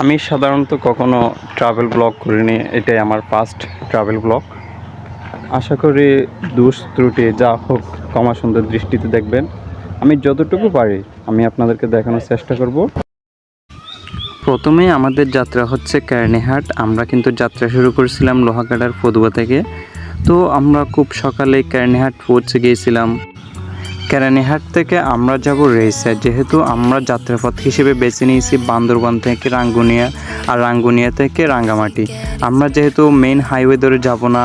আমি সাধারণত কখনো ট্রাভেল ব্লগ করিনি, এটাই আমার ফার্স্ট ট্রাভেল ব্লগ। আশা করি দোষ ত্রুটি যা হোক ক্ষমা সুন্দর দৃষ্টিতে দেখবেন। আমি যতটুকু পারি আমি আপনাদেরকে দেখানোর চেষ্টা করব। প্রথমেই আমাদের যাত্রা হচ্ছে কেরানীহাট। আমরা কিন্তু যাত্রা শুরু করেছিলাম লোহাগাড়ার পদুয়া থেকে। তো আমরা খুব সকালে কেরানীহাট পৌঁছে গিয়েছিলাম। কেরানীহাট থেকে আমরা যাব রেইসে, যেহেতু আমরা যাত্রাপথ হিসেবে বেছে নিয়েছি বান্দরবান থেকে রাঙ্গুনিয়া আর রাঙ্গুনিয়া থেকে রাঙ্গামাটি। আমরা যেহেতু মেইন হাইওয়ে ধরে যাব না,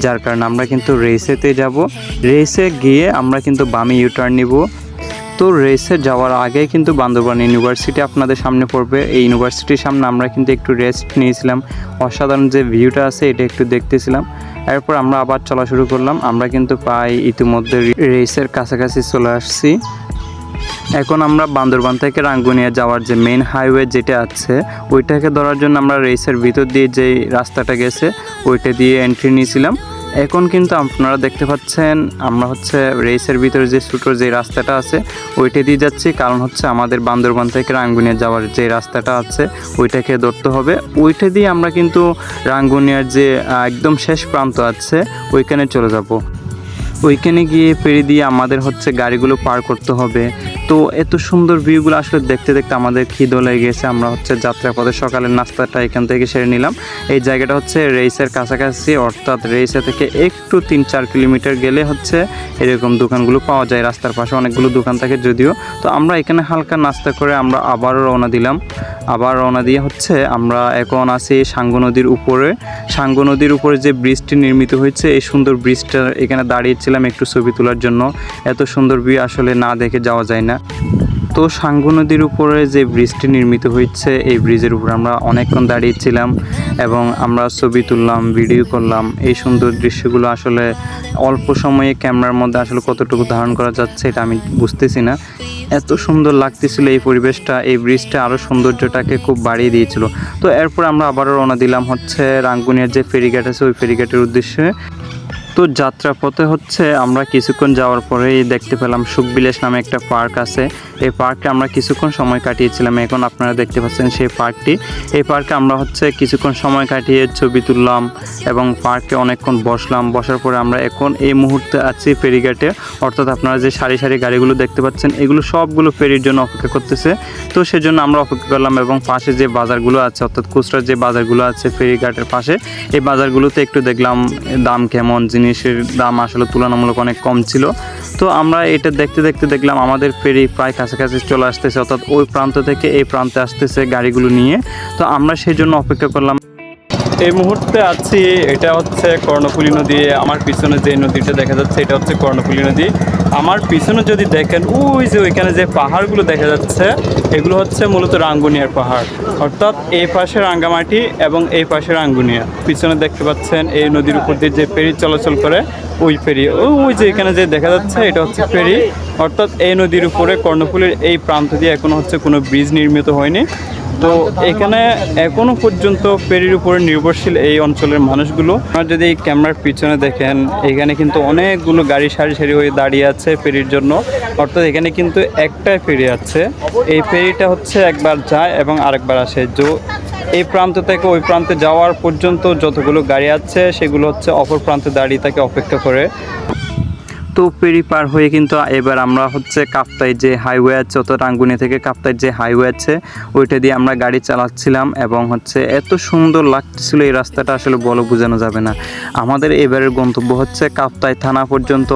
যার কারণে আমরা কিন্তু রেইসেতে যাব। রেইসে গিয়ে আমরা কিন্তু বামে ইউটার্ন নিব। তো রেসে যাওয়ার আগে কিন্তু বান্দরবান ইউনিভার্সিটি আপনাদের সামনে পড়বে। এই ইউনিভার্সিটির সামনে আমরা কিন্তু একটু রেস্ট নিয়েছিলাম, অসাধারণ যে ভিউটা আছে এটা একটু দেখতেছিলাম। এরপর আমরা আবার চলা শুরু করলাম। আমরা কিন্তু প্রায় ইতিমধ্যে রেসের কাছাকাছি চলে আসছি। এখন আমরা বান্দরবান থেকে রাঙ্গুনিয়া যাওয়ার যে মেইন হাইওয়ে যেটা আছে ওইটাকে ধরার জন্য আমরা রেসের ভিতর দিয়ে যে রাস্তাটা গেছে ওইটা দিয়ে এন্ট্রি নিয়েছিলাম। এখন কিন্তু আপনারা দেখতে পাচ্ছেন আমরা হচ্ছে রেসের ভিতরে যে ছোটো যে রাস্তাটা আছে ওইটা দিয়ে যাচ্ছি, কারণ হচ্ছে আমাদের বান্দরবান থেকে রাঙ্গুনিয়া যাওয়ার যে রাস্তাটা আছে ওইটাকে ধরতে হবে। ওইটা দিয়ে আমরা কিন্তু রাঙ্গুনিয়ার যে একদম শেষ প্রান্ত আছে ওইখানে চলে যাব। ওইখানে গিয়ে ফেরি দিয়ে আমাদের হচ্ছে গাড়িগুলো পার করতে হবে। তো এত সুন্দর ভিউগুলো আসলে দেখতে দেখতে আমাদের খিদে লেগে গেছে। আমরা হচ্ছে যাত্রাপথে সকালের নাস্তাটা এখান থেকে সেরে নিলাম। এই জায়গাটা হচ্ছে রেইসের কাছাকাছি, অর্থাৎ রেইসে থেকে একটু 3-4 কিলোমিটার গেলে হচ্ছে এরকম দোকানগুলো পাওয়া যায়। রাস্তার পাশে অনেকগুলো দোকান থাকে যদিও। তো আমরা এখানে হালকা নাস্তা করে আমরা আবারও রওনা দিলাম। আবার রওনা দিয়ে হচ্ছে আমরা এখন আছি সাঙ্গু নদীর উপরে। সাঙ্গু নদীর উপরে যে ব্রিজটি নির্মিত হয়েছে, এই সুন্দর ব্রিজটা এখানে দাঁড়িয়েছিলাম একটু ছবি তোলার জন্য। এত সুন্দর ভিউ আসলে না দেখে যাওয়া যায় না। তো সাঙ্গু নদীর উপরে যে ব্রিজটি নির্মিত হয়েছে এই ব্রিজের উপরে আমরা অনেকক্ষণ দাঁড়িয়েছিলাম এবং আমরা ছবি তুললাম, ভিডিও করলাম। এই সুন্দর দৃশ্যগুলো আসলে অল্প সময়ে ক্যামেরার মধ্যে আসলে কতটুকু ধারণ করা যাচ্ছে এটা আমি বুঝতেছি না। এত সুন্দর লাগতেছিল এই পরিবেশটা, এই ব্রিজটা আরও সৌন্দর্যটাকে খুব বাড়িয়ে দিয়েছিল। তো এরপর আমরা আবারও রওনা দিলাম হচ্ছে রাঙ্গুনিয়ার যে ফেরিঘাট আছে ওই ফেরিঘাটের উদ্দেশ্যে। তো যাত্রাপথে হচ্ছে আমরা কিছুক্ষণ যাওয়ার পরেই দেখতে পেলাম সুখবিলাস নামে একটা পার্ক আছে। এই পার্কে আমরা কিছুক্ষণ সময় কাটিয়েছিলাম। এখন আপনারা দেখতে পাচ্ছেন সেই পার্কটি। এই পার্কে আমরা হচ্ছে কিছুক্ষণ সময় কাটিয়ে ছবি তুললাম এবং পার্কে অনেকক্ষণ বসলাম। বসার পরে আমরা এখন এই মুহূর্তে আছি ফেরিঘাটে, অর্থাৎ আপনারা যে সারি সারি গাড়িগুলো দেখতে পাচ্ছেন এগুলো সবগুলো ফেরির জন্য অপেক্ষা করতেছে। তো সেজন্য আমরা অপেক্ষা করলাম এবং পাশে যে বাজারগুলো আছে, অর্থাৎ খুচরা যে বাজারগুলো আছে ফেরিঘাটের পাশে, এই বাজারগুলোতে একটু দেখলাম দাম কেমন, জিনিসের দাম আসলে তুলনামূলক অনেক কম ছিল। তো আমরা এটা দেখতে দেখতে দেখলাম আমাদের ফেরি প্রায় কাছাকাছি চলে আসতেছে, অর্থাৎ ওই প্রান্ত থেকে এই প্রান্তে আসতেছে গাড়িগুলো নিয়ে। তো আমরা সেই জন্য অপেক্ষা করলাম। এই মুহূর্তে আছি, এটা হচ্ছে কর্ণফুলী নদী। আমার পিছনে যে নদীটা দেখা যাচ্ছে এটা হচ্ছে কর্ণফুলী নদী। আমার পিছনে যদি দেখেন ওই যে ওইখানে যে পাহাড়গুলো দেখা যাচ্ছে এগুলো হচ্ছে মূলত রাঙ্গুনিয়ার পাহাড়, অর্থাৎ এই পাশে রাঙ্গামাটি এবং এই পাশে রাঙ্গুনিয়া। পিছনে দেখতে পাচ্ছেন এই নদীর উপর দিয়ে যে ফেরি চলাচল করে ওই ফেরি, ওই যে এখানে যে দেখা যাচ্ছে এটা হচ্ছে ফেরি। অর্থাৎ এই নদীর উপরে কর্ণফুলীর এই প্রান্ত দিয়ে এখনো হচ্ছে কোনো ব্রিজ নির্মিত হয়নি। তো এখানে এখনো পর্যন্ত ফেরির উপরে নির্ভরশীল এই অঞ্চলের মানুষগুলো। আপনারা যদি এই ক্যামেরার পিছনে দেখেন এখানে কিন্তু অনেকগুলো গাড়ি সারি সারি হয়ে দাঁড়িয়ে আছে ফেরির জন্য, অর্থাৎ এখানে কিন্তু একটাই ফেরি আছে। এই ফেরিটা হচ্ছে একবার যায় এবং আরেকবার আসে। এই প্রান্ত থেকে ওই প্রান্তে যাওয়ার পর্যন্ত যতগুলো গাড়ি আছে সেগুলো হচ্ছে অপর প্রান্তে দাঁড়িয়ে থাকে অপেক্ষা করে। তো ফেরি পার হয়ে কিন্তু এবার আমরা হচ্ছে কাপ্তাই যে হাইওয়ে আছে, অর্থাৎ রাঙ্গুনিয়া থেকে কাপ্তাই যে হাইওয়ে আছে ওইটা দিয়ে আমরা গাড়ি চালাচ্ছিলাম এবং হচ্ছে এত সুন্দর লাগতেছিল এই রাস্তাটা আসলে বলে বোঝানো যাবে না। আমাদের এবারের গন্তব্য হচ্ছে কাপ্তাই থানা পর্যন্ত।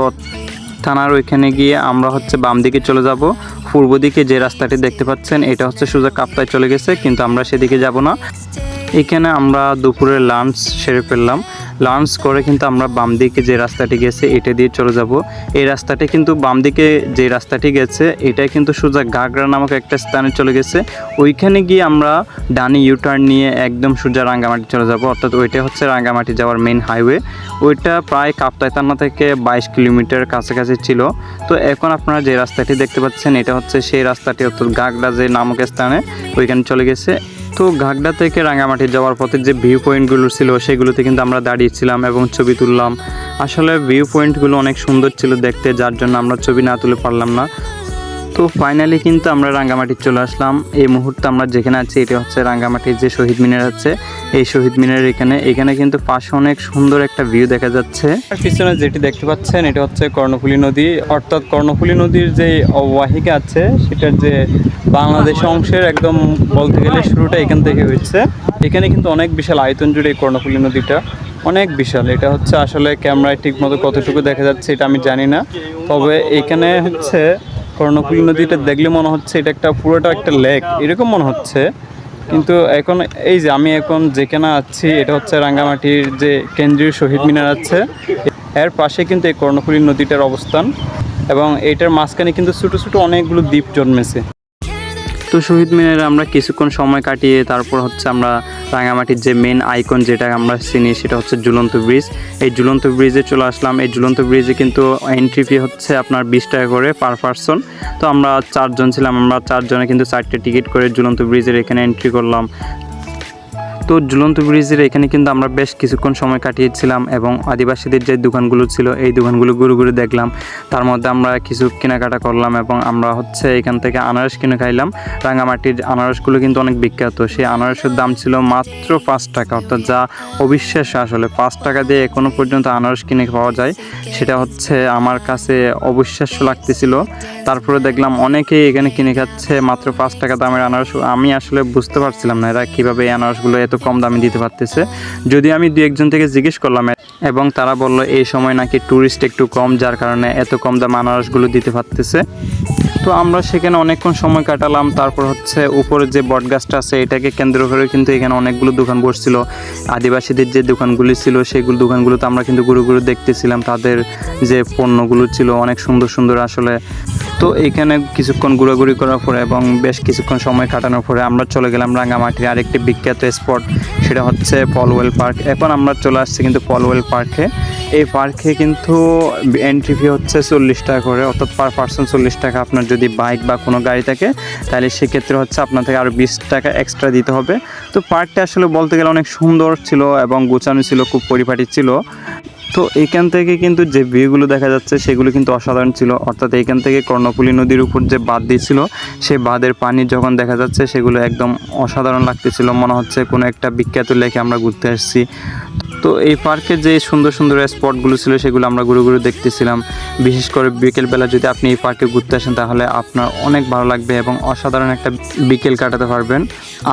থানার ওইখানে গিয়ে আমরা হচ্ছে বাম দিকে চলে যাব। পূর্ব দিকে যে রাস্তাটি দেখতে পাচ্ছেন এটা হচ্ছে সোজা কাপ্তাই চলে গেছে, কিন্তু আমরা সেদিকে যাব না। এখানে আমরা দুপুরে লাঞ্চ সেরে ফেললাম। লাঞ্চ করে কিন্তু আমরা বাম দিকে যে রাস্তাটি গেছে এটা দিয়ে চলে যাব। এই রাস্তাটি কিন্তু বাম দিকে যে রাস্তাটি গেছে এটাই কিন্তু সোজা গাগরা নামক একটা স্থানে চলে গেছে। ওইখানে গিয়ে আমরা ডানি ইউটার্ন নিয়ে একদম সোজা রাঙ্গামাটি চলে যাব, অর্থাৎ ওইটা হচ্ছে রাঙ্গামাটি যাওয়ার মেইন হাইওয়ে। ওইটা প্রায় কাপ্তাই থানা থেকে 22 কিলোমিটার কাছাকাছি ছিল। তো এখন আপনারা যে রাস্তাটি দেখতে পাচ্ছেন এটা হচ্ছে সেই রাস্তাটি, অর্থাৎ গাগরা যে নামক স্থানে ওইখানে চলে গেছে। তো ঘাগড়া থেকে রাঙ্গামাটি যাওয়ার পথে যে ভিউ পয়েন্টগুলো ছিল সেগুলোতে কিন্তু আমরা দাঁড়িয়েছিলাম এবং ছবি তুললাম। আসলে ভিউ পয়েন্টগুলো অনেক সুন্দর ছিল দেখতে, যার জন্য আমরা ছবি না তুলে পারলাম না। তো তো ফাইনালি কিন্তু আমরা রাঙ্গামাটি চলে আসলাম। এই মুহূর্তে আমরা যেখানে আছি এটা হচ্ছে রাঙ্গামাটির যে শহীদ মিনার আছে, এই শহীদ মিনারের এখানে কিন্তু পাশে অনেক সুন্দর একটা ভিউ দেখা যাচ্ছে। পিছনে যেটি দেখতে পাচ্ছেন এটা হচ্ছে কর্ণফুলী নদী, অর্থাৎ কর্ণফুলী নদীর যে অববাহিকা আছে সেটার যে বাংলাদেশ অংশের একদম বলতে গেলে শুরুটা এখান থেকে হয়েছে। এখানে কিন্তু অনেক বিশাল আয়তন জুড়ে এই কর্ণফুলী নদীটা, অনেক বিশাল। এটা হচ্ছে আসলে ক্যামেরায় ঠিক মতো কতটুকু দেখা যাচ্ছে এটা আমি জানি না, তবে এখানে হচ্ছে কর্ণফুলী নদীটা দেখলে মনে হচ্ছে এটা একটা পুরোটা একটা লেক এরকম মনে হচ্ছে। কিন্তু এখন এই যে আমি এখন যেখানে আছি এটা হচ্ছে রাঙ্গামাটির যে কেন্দ্রীয় শহীদ মিনার আছে, এর পাশে কিন্তু এই কর্ণফুলী নদীটার অবস্থান, এবং এইটার মাঝখানে কিন্তু ছোটো ছোটো অনেকগুলো দ্বীপ জন্মেছে। তো শহীদ মিনারে আমরা কিছুক্ষণ সময় কাটিয়ে তারপর হচ্ছে আমরা রাঙ্গামাটির যে মেন আইকন যেটা আমরা চিনি সেটা হচ্ছে ঝুলন্ত ব্রিজ, এই ঝুলন্ত ব্রিজে চলে আসলাম। এই ঝুলন্ত ব্রিজে কিন্তু এন্ট্রি ফি হচ্ছে আপনার 20 টাকা করে পার পারসন। তো আমরা 4 জন ছিলাম, আমরা 4 জনে কিন্তু 4টে টিকিট করে ঝুলন্ত ব্রিজের এখানে এন্ট্রি করলাম। তো ঝুলন্ত ব্রিজের এখানে কিন্তু আমরা বেশ কিছুক্ষণ সময় কাটিয়েছিলাম, এবং আদিবাসীদের যে দোকানগুলো ছিল এই দোকানগুলো ঘুরে ঘুরে দেখলাম। তার মধ্যে আমরা কিছু কেনাকাটা করলাম, এবং আমরা হচ্ছে এখান থেকে আনারস কিনে খাইলাম। রাঙ্গামাটির আনারসগুলো কিন্তু অনেক বিখ্যাত। সেই আনারসের দাম ছিল মাত্র 5 টাকা, অর্থাৎ যা অবিশ্বাস্য। আসলে 5 টাকা দিয়ে এখনও পর্যন্ত আনারস কিনে পাওয়া যায়, সেটা হচ্ছে আমার কাছে অবিশ্বাস্য লাগতেছিল। তারপরে দেখলাম অনেকেই এখানে কিনে খাচ্ছে মাত্র 5 টাকা দামের আনারস। আমি আসলে বুঝতে পারছিলাম না এরা কীভাবে এই আনারসগুলো এত কম দামে দিতে পারতেছে। যদি আমি 2-1 জন থেকে জিজ্ঞেস করলাম, এবং তারা বললো এই সময় নাকি ট্যুরিস্ট একটু কম, যার কারণে এত কম দামে আনারসগুলো দিতে পারতেছে। তো আমরা সেখানে অনেকক্ষণ সময় কাটালাম। তারপর হচ্ছে উপরে যে বটগাছটা আছে এটাকে কেন্দ্র করে কিন্তু এখানে অনেকগুলো দোকান বসছিল। আদিবাসীদের যে দোকানগুলি ছিল সেগুলো দোকানগুলোতে আমরা কিন্তু ঘুরে ঘুরে দেখতেছিলাম, তাদের যে পণ্যগুলো ছিল অনেক সুন্দর সুন্দর আসলে। তো এখানে কিছুক্ষণ ঘোরাঘুরি করার পরে এবং বেশ কিছুক্ষণ সময় কাটানোর পরে আমরা চলে গেলাম রাঙ্গামাটির আরেকটি বিখ্যাত স্পট, সেটা হচ্ছে পলওয়েল পার্ক। এখন আমরা চলে আসছি কিন্তু পলওয়েল পার্কে। এই পার্কে কিন্তু এন্ট্রি ফি হচ্ছে 40 টাকা করে, অর্থাৎ পার পার্সন 40 টাকা। আপনার যদি বাইক বা কোনো গাড়ি থাকে তাহলে সেক্ষেত্রে হচ্ছে আপনার থেকে আরও 20 টাকা এক্সট্রা দিতে হবে। তো পার্কটা আসলে বলতে গেলে অনেক সুন্দর ছিল এবং গোছানো ছিল, খুব পরিপাটি ছিল। তো এখান থেকে কিন্তু যে ভিউগুলো দেখা যাচ্ছে সেগুলো কিন্তু অসাধারণ ছিল, অর্থাৎ এখান থেকে কর্ণফুলী নদীর উপর যে বাঁধ দিয়েছিল সেই বাঁধের পানি যখন দেখা যাচ্ছে সেগুলো একদম অসাধারণ লাগতেছিল, মনে হচ্ছে কোনো একটা বিখ্যাত লেকে আমরা ঘুরতে আসছি। তো এই পার্কে যে সুন্দর সুন্দর স্পটগুলো ছিল সেগুলো আমরা ঘুরে ঘুরে দেখতেছিলাম। বিশেষ করে বিকেলবেলা যদি আপনি এই পার্কে ঘুরতে আসেন তাহলে আপনার অনেক ভালো লাগবে এবং অসাধারণ একটা বিকেল কাটাতে পারবেন।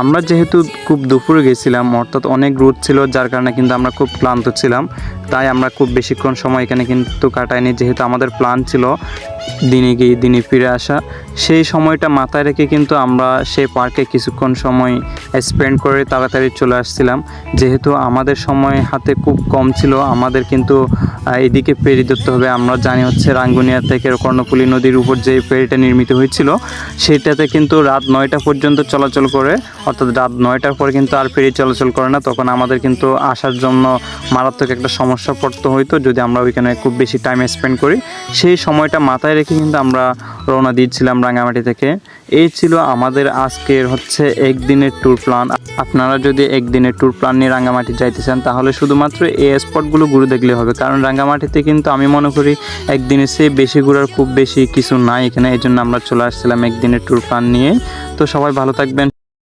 আমরা যেহেতু খুব দুপুরে গেছিলাম, অর্থাৎ অনেক রোদ ছিল, যার কারণে কিন্তু আমরা খুব ক্লান্ত ছিলাম, তাই আমরা খুব বেশিক্ষণ সময় এখানে কিন্তু কাটাইনি। যেহেতু আমাদের প্ল্যান ছিল দিনে গিয়ে দিনে ফিরে আসা, সেই সময়টা মাথায় রেখে কিন্তু আমরা সেই পার্কে কিছুক্ষণ সময় স্পেন্ড করে তাড়াতাড়ি চলে আসছিলাম। যেহেতু আমাদের সময় হাতে খুব কম ছিল, আমাদের কিন্তু এদিকে ফেরি ধরতে হবে। আমরা জানি হচ্ছে রাঙ্গুনিয়া থেকে কর্ণফুলী নদীর উপর যে ফেরিটা নির্মিত হয়েছিল সেটাতে কিন্তু রাত 9টা পর্যন্ত চলাচল করে, অর্থাৎ রাত 9টার পরে কিন্তু আর ফেরি চলাচল করে না। তখন আমাদের কিন্তু আসার জন্য মারাত্মক একটা সমস্যা পড়তে হইতো যদি আমরা ওইখানে খুব বেশি টাইম স্পেন্ড করি। সেই সময়টা মাথায় রেখে কিন্তু আমরা রওনা দিয়েছিলাম রাঙ্গামাটি থেকে। এই ছিল আমাদের আজকের হচ্ছে একদিনের ট্যুর প্ল্যান। আপনারা যদি একদিনের ট্যুর প্ল্যান নিয়ে রাঙ্গামাটি যাইতে চান তাহলে শুধুমাত্র এই স্পটগুলো ঘুরে দেখলে হবে, কারণ রাঙ্গামাটিতে কিন্তু আমি মনে করি একদিনের চেয়ে বেশি ঘোরার খুব বেশি কিছু নাই এখানে। এই জন্য আমরা চলে আসছিলাম একদিনের ট্যুর প্ল্যান নিয়ে। তো সবাই ভালো থাকবেন।